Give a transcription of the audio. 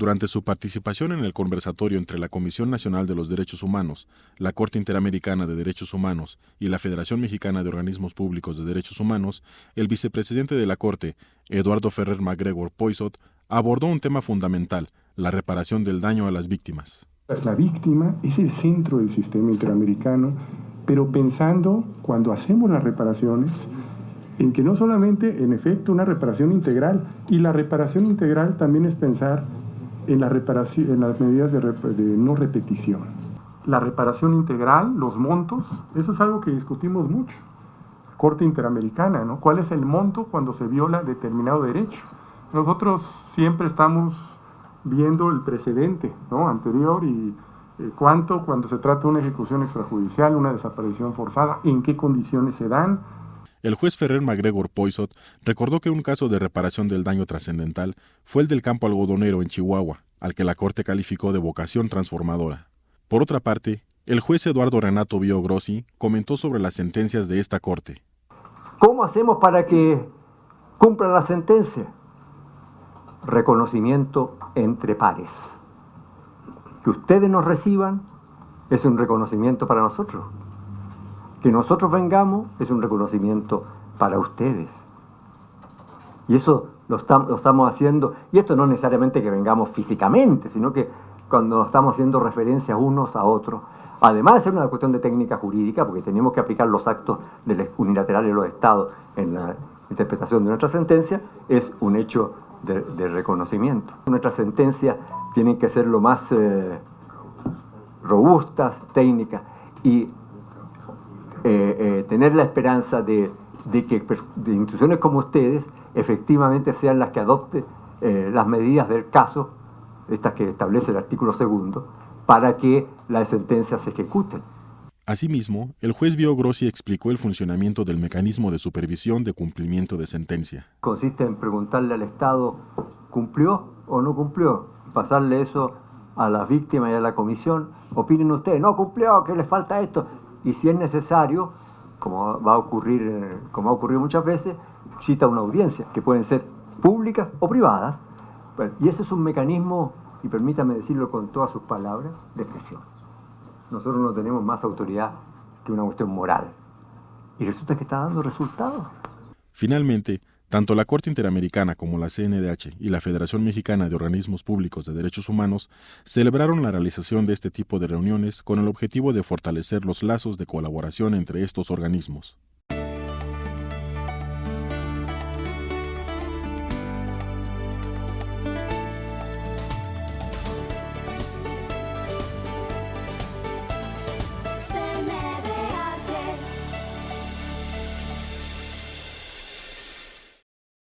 Durante su participación en el conversatorio entre la Comisión Nacional de los Derechos Humanos, la Corte Interamericana de Derechos Humanos y la Federación Mexicana de Organismos Públicos de Derechos Humanos, el vicepresidente de la Corte, Eduardo Ferrer MacGregor Poisot, abordó un tema fundamental, la reparación del daño a las víctimas. La víctima es el centro del sistema interamericano, pero pensando, cuando hacemos las reparaciones, en que no solamente, en efecto, una reparación integral, y la reparación integral también es pensar en la reparación, en las medidas de no repetición. La reparación integral, los montos, eso es algo que discutimos mucho. Corte Interamericana, ¿no? ¿Cuál es el monto cuando se viola determinado derecho? Nosotros siempre estamos viendo el precedente, ¿no? Anterior y cuánto cuando se trata de una ejecución extrajudicial, una desaparición forzada, en qué condiciones se dan. El juez Ferrer MacGregor Poisot recordó que un caso de reparación del daño trascendental fue el del campo algodonero en Chihuahua, al que la Corte calificó de vocación transformadora. Por otra parte, el juez Eduardo Renato Bio Grossi comentó sobre las sentencias de esta Corte. ¿Cómo hacemos para que cumpla la sentencia? Reconocimiento entre pares. Que ustedes nos reciban es un reconocimiento para nosotros. Que nosotros vengamos es un reconocimiento para ustedes. Y eso lo estamos haciendo, y esto no necesariamente que vengamos físicamente, sino que cuando estamos haciendo referencia unos a otros, además de ser una cuestión de técnica jurídica, porque tenemos que aplicar los actos unilaterales de los Estados en la interpretación de nuestra sentencia, es un hecho de reconocimiento. Nuestras sentencias tienen que ser lo más robustas, técnicas, y tener la esperanza de que de instituciones como ustedes efectivamente sean las que adopten las medidas del caso, estas que establece el artículo 2, para que las sentencias se ejecuten. Asimismo, el juez Bio Grossi explicó el funcionamiento del mecanismo de supervisión de cumplimiento de sentencia. Consiste en preguntarle al Estado, ¿cumplió o no cumplió? Pasarle eso a las víctimas y a la comisión. Opinen ustedes, no cumplió, que les falta esto. Y si es necesario, como ha ocurrido muchas veces, cita una audiencia, que pueden ser públicas o privadas. Y ese es un mecanismo, y permítame decirlo con todas sus palabras, de presión. Nosotros no tenemos más autoridad que una cuestión moral. Y resulta que está dando resultados. Finalmente, tanto la Corte Interamericana como la CNDH y la Federación Mexicana de Organismos Públicos de Derechos Humanos celebraron la realización de este tipo de reuniones con el objetivo de fortalecer los lazos de colaboración entre estos organismos.